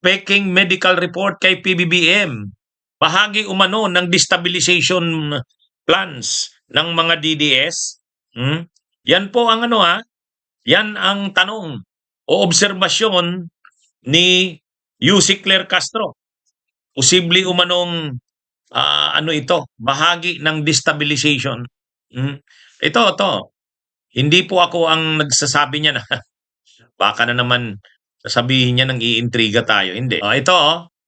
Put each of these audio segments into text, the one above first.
peking medical report kay PBBM. Bahagi umano ng destabilization plans ng mga DDS. Yan po ang yan ang tanong o obserbasyon ni Yussi Claire Castro. Posible umanong ito, bahagi ng destabilization. Ito. Hindi po ako ang nagsasabi niya na baka na naman sasabihin niya nang iintriga tayo. Hindi.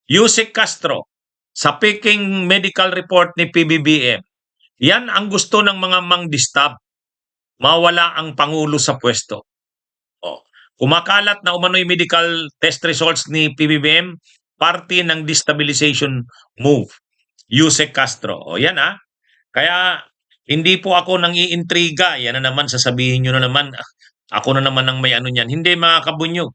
Yussi Castro sa Peking medical report ni PBBM. Yan ang gusto ng mga mang-distab. Mawala ang Pangulo sa pwesto. Kumakalat na umano'y medical test results ni PBBM, parte ng destabilization move. Yussi Castro. Yan Kaya hindi po ako nang iintriga. Yan na naman, sasabihin nyo na naman, ako na naman ang may ano niyan. Hindi, mga kabunyog.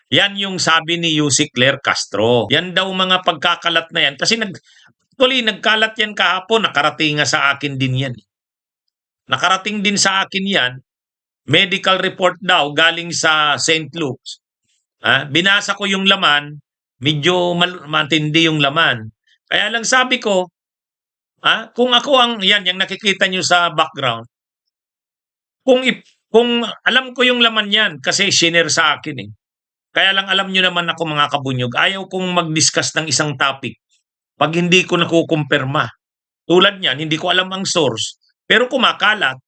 Yan yung sabi ni Yussi Claire Castro. Yan daw mga pagkakalat na yan. Kasi nagkalat yan kahapon. Nakarating nga sa akin din yan. Nakarating din sa akin yan. Medical report daw galing sa St. Luke's. Binasa ko yung laman. Medyo matindi yung laman. Kaya lang sabi ko, kung ako yung nakikita nyo sa background, kung alam ko yung laman yan, kasi shinare sa akin Kaya lang alam nyo naman ako mga kabunyog, ayaw kong mag-discuss ng isang topic pag hindi ko nakukumpirma. Tulad niyan, hindi ko alam ang source, pero kumakalat.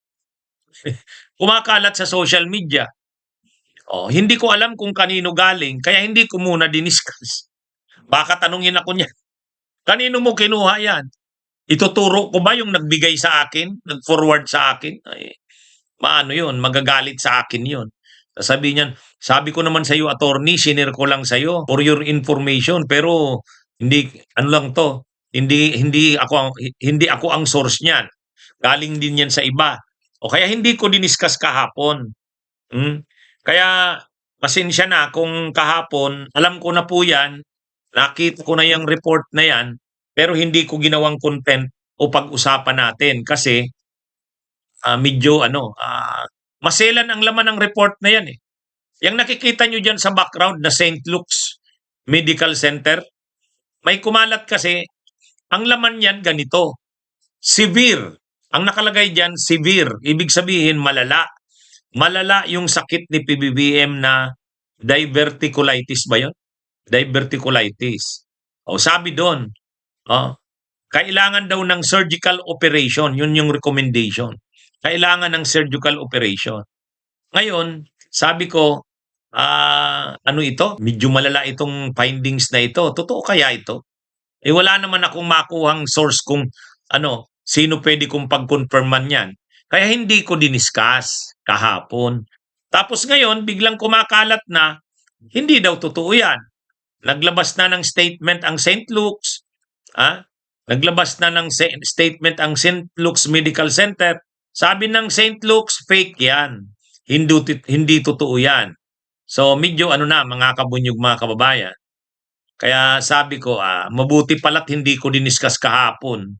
Kumakalat sa social media. Hindi ko alam kung kanino galing, kaya hindi ko muna diniscuss. Baka tanungin ako niya, kanino mo kinuha yan? Ituturo ko ba yung nagbigay sa akin, nag-forward sa akin? Maano yun, magagalit sa akin yun. Sasabihin niyan, sabi ko naman sa iyo, attorney, sinare ko lang sa iyo for your information, pero hindi hindi ako ang source niyan. Galing din yan sa iba. O kaya hindi ko diniscuss kahapon. Kaya pasensya na kung kahapon, alam ko na po yan, nakita ko na yung report na yan, pero hindi ko ginawang content o pag-usapan natin kasi medyo maselan ang laman ng report na yan Yung nakikita nyo dyan sa background na St. Luke's Medical Center, may kumalat kasi, ang laman yan ganito, severe. Ang nakalagay dyan, severe. Ibig sabihin, malala. Malala yung sakit ni PBBM na diverticulitis ba yun? Diverticulitis. Sabi doon, kailangan daw ng surgical operation. Yun yung recommendation. Kailangan ng surgical operation. Ngayon, sabi ko, ito? Medyo malala itong findings na ito. Totoo kaya ito? Wala naman akong makuhang source kung sino pwede kong pag-confirman yan. Kaya hindi ko diniscuss kahapon. Tapos ngayon, biglang kumakalat na, hindi daw totoo yan. Naglabas na ng statement ang St. Luke's. Naglabas na ng statement ang St. Luke's Medical Center. Sabi ng St. Luke's, fake yan. Hindi totoo yan. So medyo mga kabunyog, mga kababayan. Kaya sabi ko, mabuti pala't hindi ko diniscuss kahapon.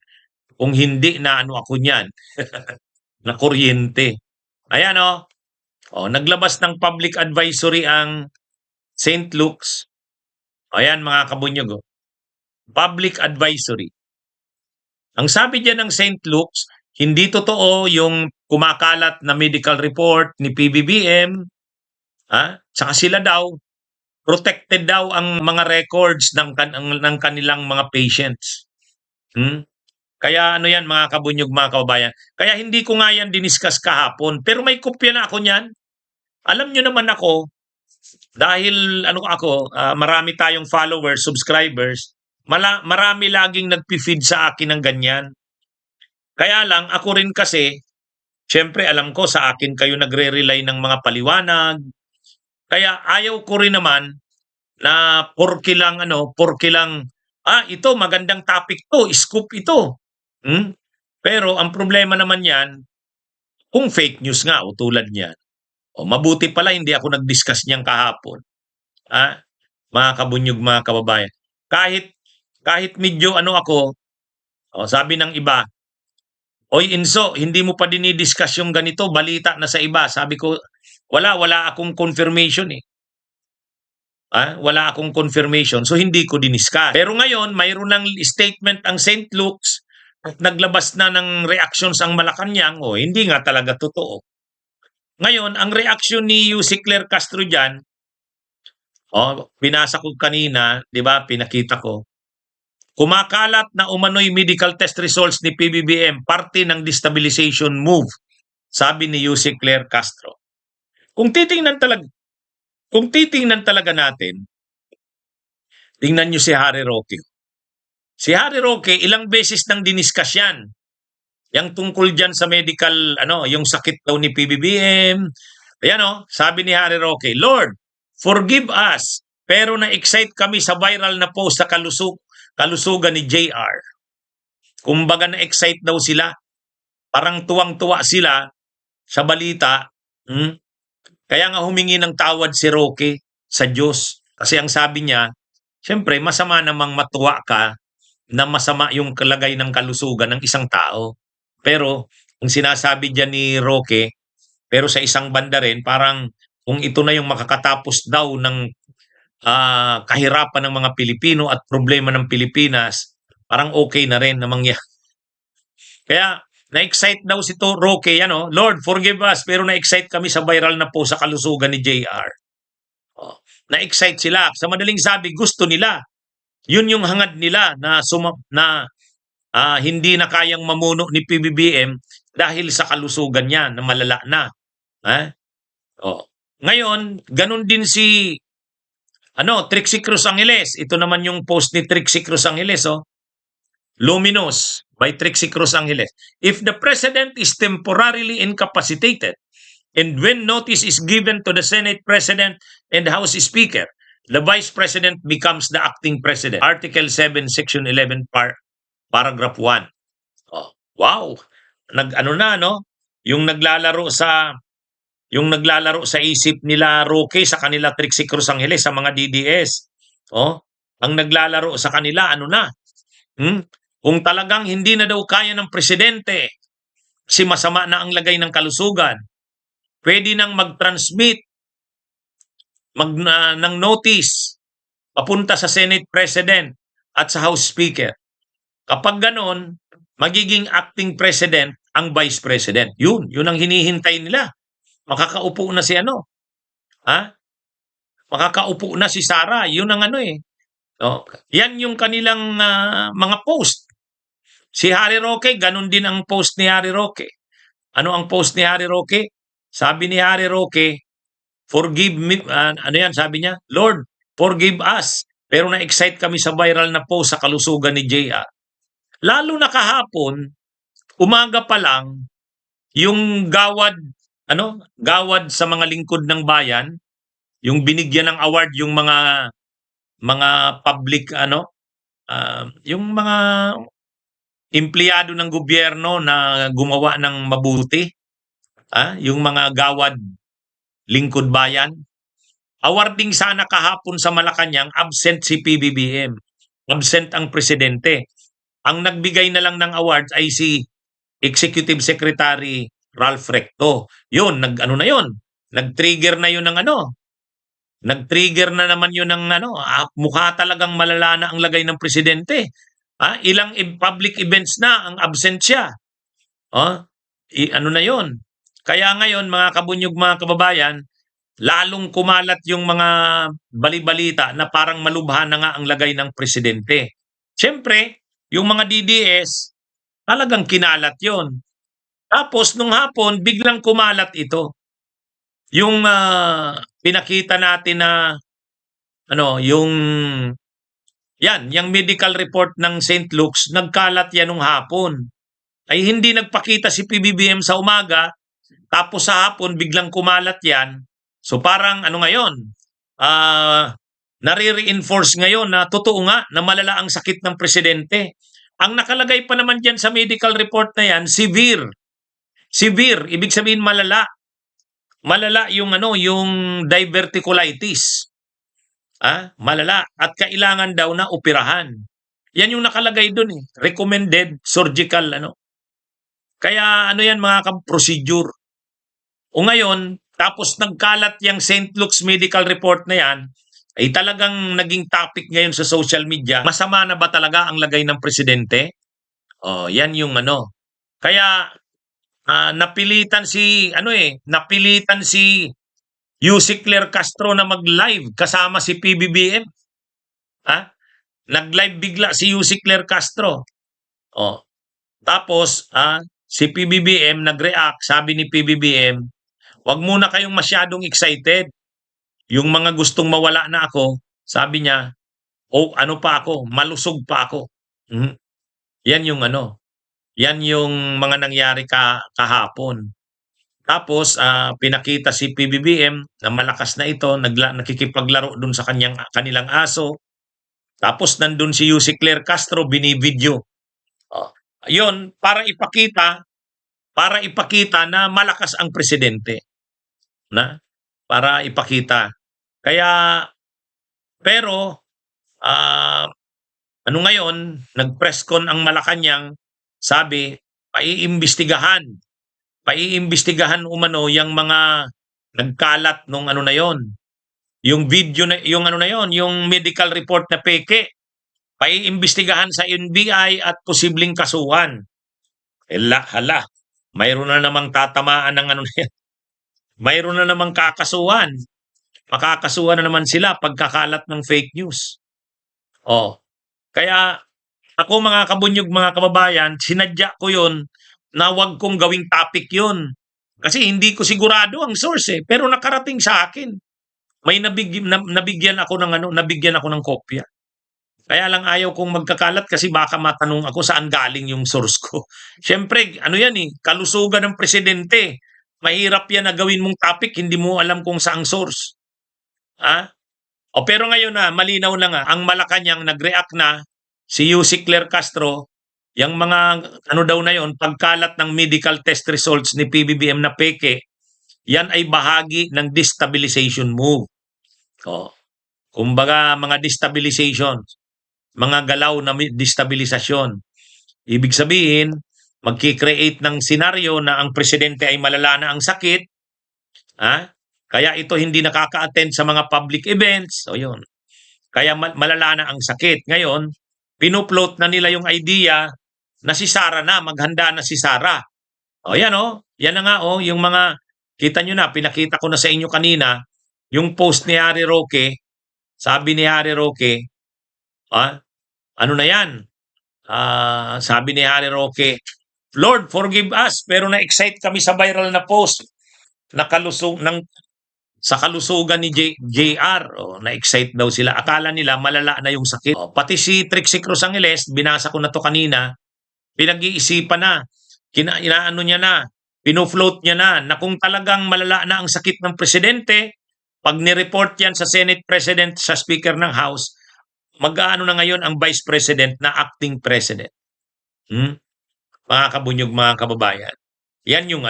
Kung hindi na ako niyan. Na kuryente. Ayan naglabas ng public advisory ang St. Luke's. Ayan mga kabunyog. Public advisory. Ang sabi diyan ng St. Luke's, hindi totoo yung kumakalat na medical report ni PBBM. Saka sila daw, protected daw ang mga records ng kanilang mga patients. Kaya yan mga kabunyog, mga kababayan. Kaya hindi ko nga yan diniscuss kahapon. Pero may kopya na ako niyan. Alam nyo naman ako, dahil marami tayong followers, subscribers, marami laging nagpi-feed sa akin ng ganyan. Kaya lang, ako rin kasi, syempre alam ko sa akin kayo nagre-rely ng mga paliwanag. Kaya ayaw ko rin naman na porke lang, ito magandang topic to, scoop ito. Pero ang problema naman yan, kung fake news nga o tulad niyan. Mabuti pala hindi ako nag-discuss niyan kahapon. Mga kabunyog, mga kababayan. Kahit medyo sabi ng iba, oy Inso, hindi mo pa dinidiscuss yung ganito, balita na sa iba. Sabi ko, wala akong confirmation Wala akong confirmation, so hindi ko diniscuss. Pero ngayon, mayroon ng statement ang St. Luke's at naglabas na ng reactions ang Malacanang, hindi nga talaga totoo. Ngayon, ang reaksyon ni Yusek Claire Castro dyan, pinasa ko kanina, di ba, pinakita ko. Kumakalat na umano'y medical test results ni PBBM, parte ng destabilization move, sabi ni Yusek Claire Castro. Kung titingnan talaga natin, tingnan nyo si Harry Roque. Si Harry Roque, ilang beses nang diniscuss yan. Yang tungkol dyan sa medical, yung sakit daw ni PBBM. Ayan sabi ni Harry Roque, Lord, forgive us, pero na-excite kami sa viral na post sa kalusugan ni JR. Kumbaga na-excite daw sila. Parang tuwang-tuwa sila sa balita. Kaya nga humingi ng tawad si Roque sa Diyos. Kasi ang sabi niya, siyempre masama namang matuwa ka na masama yung kalagay ng kalusugan ng isang tao. Pero ang sinasabi diyan ni Roque, pero sa isang banda rin, parang kung ito na yung makakatapos daw ng kahirapan ng mga Pilipino at problema ng Pilipinas, parang okay na rin na mangyari. Kaya na-excite daw si Roque, Lord, forgive us, pero na-excite kami sa viral na po sa kalusugan ni JR. Na-excite sila. Sa madaling sabi, gusto nila. Yun yung hangad nila na hindi na kayang mamuno ni PBBM dahil sa kalusugan niya na malala na. Ngayon, ganun din si Trixie Cruz Angeles. Ito naman yung post ni Trixie Cruz Angeles, Luminous by Trixie Cruz Angeles. If the president is temporarily incapacitated and when notice is given to the Senate President and House Speaker, the Vice President becomes the acting president. Article 7, Section 11, Paragraph 1. Wow! Yung naglalaro sa isip nila Roque sa kanila Trixie Cruz Angeles sa mga DDS. Ang naglalaro sa kanila kung talagang hindi na daw kaya ng presidente kasi masama na ang lagay ng kalusugan, pwede nang mag-transmit ng notice papunta sa Senate President at sa House Speaker. Kapag ganon, magiging acting president ang Vice President. Yun ang hinihintay nila. Makakaupo na si Makakaupo na si Sara. Yun ang yan yung kanilang mga post. Si Harry Roque, ganun din ang post ni Harry Roque. Ano ang post ni Harry Roque? Sabi ni Harry Roque, forgive me, sabi niya, Lord, forgive us. Pero na-excite kami sa viral na post sa kalusugan ni JR. Lalo na kahapon, umaga pa lang, yung gawad sa mga lingkod ng bayan, yung binigyan ng award yung mga public yung mga empleyado ng gobyerno na gumawa ng mabuti, yung mga gawad lingkod bayan. Awarding sana kahapon sa Malacanang, absent si PBBM. Absent ang presidente. Ang nagbigay na lang ng awards ay si Executive Secretary Ralph Recto. Yun, nag-trigger na yun ng Nag-trigger na naman yun ng mukha talagang malala na ang lagay ng presidente. Ilang public events na ang absent siya. Na yun. Kaya ngayon, mga kabunyog, mga kababayan, lalong kumalat yung mga balibalita na parang malubha na nga ang lagay ng presidente. Siyempre, yung mga DDS, talagang kinalat yon. Tapos, nung hapon, biglang kumalat ito. Yung pinakita natin na yung medical report ng St. Luke's, nagkalat yan nung hapon. Ay hindi nagpakita si PBBM sa umaga, tapos sa hapon biglang kumalat yan. So parang ngayon, nare-reinforce ngayon na totoo nga na malala ang sakit ng presidente. Ang nakalagay pa naman dyan sa medical report na yan, severe. Severe, ibig sabihin malala. Malala yung yung diverticulitis. Malala at kailangan daw na operahan. Yan yung nakalagay doon recommended surgical Kaya yan mga procedure. O ngayon, tapos nagkalat yung St. Luke's medical report na yan, ay talagang naging topic ngayon sa social media, masama na ba talaga ang lagay ng presidente? Oh, yan yung ano. Kaya napilitan si napilitan si Yusek Claire Castro na mag-live kasama si PBBM. Ha? Nag-live bigla si Yusek Claire Castro. Oh, tapos si PBBM nag-react, sabi ni PBBM, "Wag muna kayong masyadong excited. Yung mga gustong mawala na ako, sabi niya, o ano pa ako, malusog pa ako." Mhm. Yan yung ano, yan yung mga nangyari kahapon. Tapos pinakita si PBBM na malakas na ito, nakikipaglaro dun sa kanilang aso. Tapos nandun si Yusek Claire Castro binivideo. Oh, ayun para ipakita na malakas ang presidente, na para ipakita. Kaya pero ah ano ngayon, nag-press con ang Malacanang, sabi paiimbestigahan, paiimbestigahan umano yang mga nagkalat nung ano na yon, yung video na yung ano na yon, yung medical report na peke, paiimbestigahan sa NBI at posibleng kasuhan. Hala, mayroon na namang tatamaan ng ano na yan. Mayroon na namang kakasuhan. Makakasuhan na naman sila pagkakalat ng fake news. Oh, kaya ako mga kabunyog, mga kababayan, sinadya ko yon na wag kong gawing topic yon. Kasi hindi ko sigurado ang source pero nakarating sa akin. May nabigyan ako ng nabigyan ako ng kopya. Kaya lang ayaw kong magkakalat kasi baka matanong ako saan galing yung source ko. Siyempre, ano yan kalusugan ng presidente. Mahirap yan na gawin mong topic, hindi mo alam kung saang source. Pero ngayon malinaw na nga, ang Malacanang nag-react na, si Yusek Claire Castro, yung mga daw na yon, pagkalat ng medical test results ni PBBM na peke, yan ay bahagi ng destabilization move. Kumbaga mga destabilization, mga galaw na destabilisasyon. Ibig sabihin, magki-create ng senaryo na ang presidente ay malala na ang sakit, kaya ito hindi nakaka-attend sa mga public events. O yun. Kaya malala na ang sakit. Ngayon, pinuploat na nila yung idea na si Sara na, maghanda na si Sara. Yan yan na nga yung mga, kita nyo na, pinakita ko na sa inyo kanina, yung post ni Harry Roque, sabi ni Harry Roque, ano na yan? Sabi ni Harry Roque, "Lord, forgive us, pero na-excite kami sa viral na post na sa kalusugan ni JR." Na-excite daw sila. Akala nila malala na yung sakit. Pati si Trixie Cruz Angeles, binasa ko na to kanina, pinag-iisipan na, inaano niya na, pinofloat niya na kung talagang malala na ang sakit ng presidente, pag ni-report yan sa Senate President, sa Speaker ng House, mag-aano na ngayon ang Vice President na acting President. Mga kabunyog, mga kababayan. Yan yung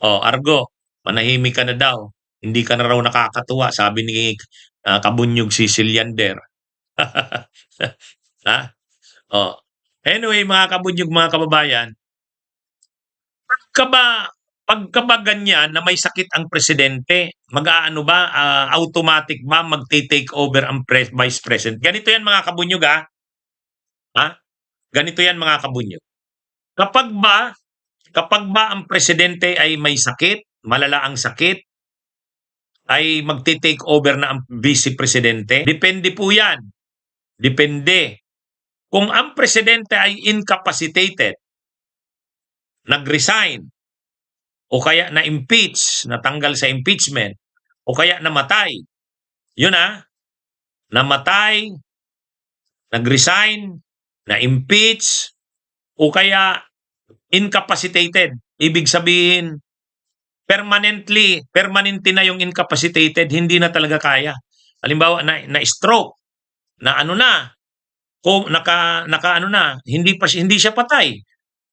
Argo, manahimik ka na daw. Hindi ka na raw nakakatuwa, sabi ni kabunyog si Siliander. Anyway, mga kabunyog, mga kababayan, pagka ba ganyan na may sakit ang presidente, mag-aano ba, automatic ba magte-take over ang Vice President? Ganito yan mga kabunyog Ganito yan mga kabunyog. Kapag ba ang presidente ay may sakit, malala ang sakit, ay magte-take over na ang vice presidente? Depende po yan. Depende. Kung ang presidente ay incapacitated, nag-resign, o kaya na-impeach, natanggal sa impeachment, o kaya namatay. Yun namatay, nag-resign, na-impeach, o kaya incapacitated. Ibig sabihin, permanente na yung incapacitated, hindi na talaga kaya. Halimbawa, na-stroke, hindi siya patay.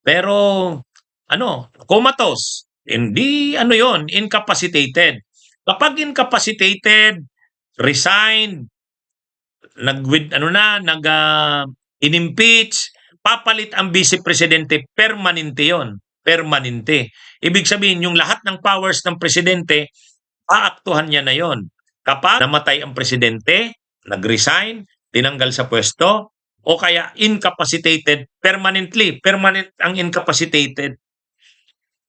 Pero, comatose. Hindi, yon, incapacitated. Kapag incapacitated, resigned, in-impeach, papalit ang vice presidente, permanente yon. Permanente. Ibig sabihin, yung lahat ng powers ng presidente, aaktuhan niya na yon. kapag namatay ang presidente, nag-resign, tinanggal sa pwesto, o kaya incapacitated permanently. Permanent ang incapacitated.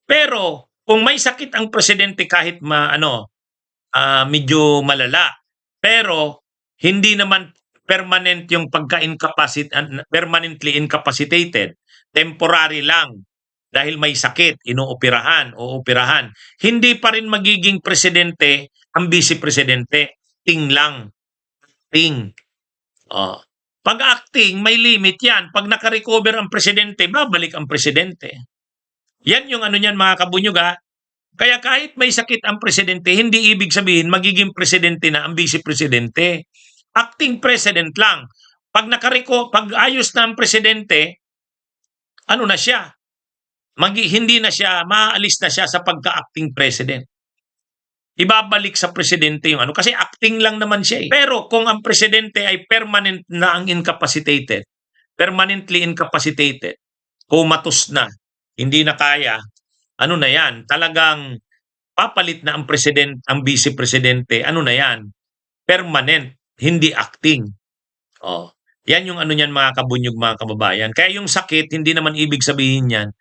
Pero kung may sakit ang presidente kahit medyo malala, pero hindi naman permanent yung permanently incapacitated, temporary lang dahil may sakit, inuoperahan o operahan, hindi pa rin magiging presidente ang vice-presidente. Acting lang. Acting. Oh. Pag acting, may limit yan. Pag nakarecover ang presidente, babalik ang presidente. Yan yung niyan mga kabunyog ha. Kaya kahit may sakit ang presidente, hindi ibig sabihin magiging presidente na ang vice-presidente. Acting president lang. Pag ayos na ang presidente, ano na siya? Hindi na siya, maaalis na siya sa pagka-acting president. Ibabalik sa presidente yung kasi acting lang naman siya eh. Pero kung ang presidente ay permanent na ang incapacitated, permanently incapacitated, comatose na, hindi na kaya, na yan, talagang papalit na ang ang vice-presidente, na yan, permanent, hindi acting. Oh, yan yung niyan mga kabunyog, mga kababayan. Kaya yung sakit, hindi naman ibig sabihin yan,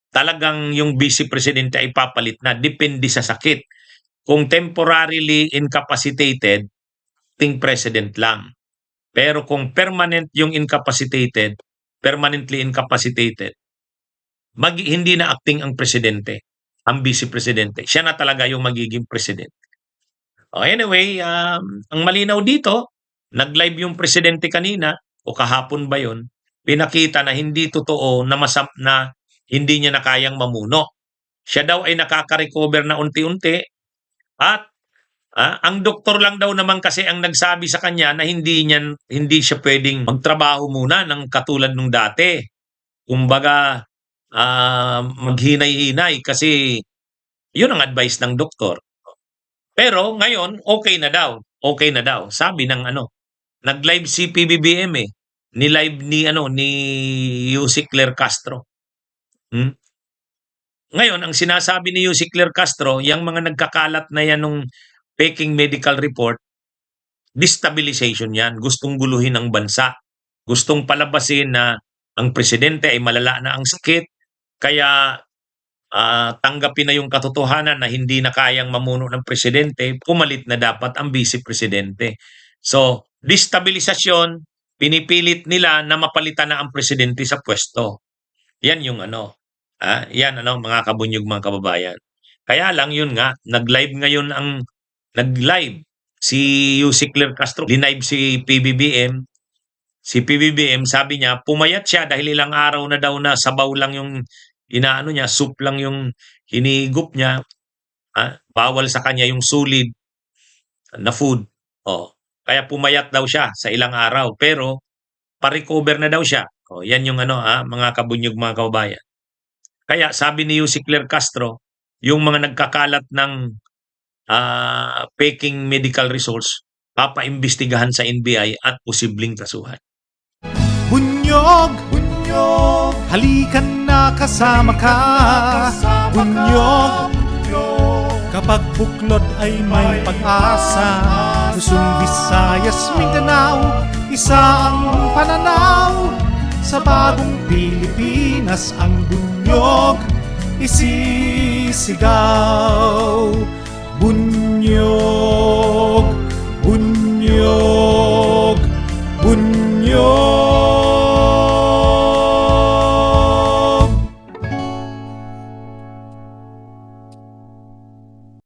talagang yung vice-presidente ay papalit na, depende sa sakit. Kung temporarily incapacitated, acting president lang. Pero kung permanent yung incapacitated, permanently incapacitated, hindi na acting ang presidente, ang vice-presidente. Siya na talaga yung magiging presidente. Anyway, ang malinaw dito, nag-live yung presidente kanina, o kahapon ba yun, pinakita na hindi totoo na hindi niya na kayang mamuno. Siya daw ay nakaka-recover na unti-unti, at ang doktor lang daw naman kasi ang nagsabi sa kanya na hindi siya pwedeng magtrabaho muna ng katulad nung dati. Kumbaga, maghinay-hinay kasi yun ang advice ng doktor. Pero ngayon, okay na daw. Okay na daw. Sabi ng nag-live si PBBM eh. Ni-live ni Yussi Claire Castro. Ngayon, ang sinasabi ni Yussi Claire Castro, yung mga nagkakalat na yan nung faking medical report, destabilization yan. Gustong guluhin ang bansa. Gustong palabasin na ang presidente ay malala na ang sakit, kaya tanggapin na yung katotohanan na hindi na kayang mamuno ng presidente, pumalit na dapat ang vice-presidente. So, destabilisasyon, pinipilit nila na mapalitan na ang presidente sa pwesto. Yan yung yan mga kabunyog, mga kababayan. Kaya lang yun nga, nag-live si Yussi Claire Castro, linive si PBBM. Si PBBM, sabi niya, pumayat siya dahil ilang araw na daw na sabaw lang yung niya, soup lang yung hinigop niya. Bawal sa kanya yung sulid na food. Kaya pumayat daw siya sa ilang araw, pero pa-recover na daw siya. Yan yung mga kabunyog, mga kababayan. Kaya sabi ni Yussi Claire Castro, yung mga nagkakalat ng faking medical results, papaimbestigahan sa NBI at posibleng kasuhan. Bunyog, bunyog, halikan na kasama ka. Bunyog, kapag buklod ay may pag-asa. Luzon, Visayas, Mindanao, isa ang pananaw. Sa bagong Pilipinas ang bunyog isisigaw.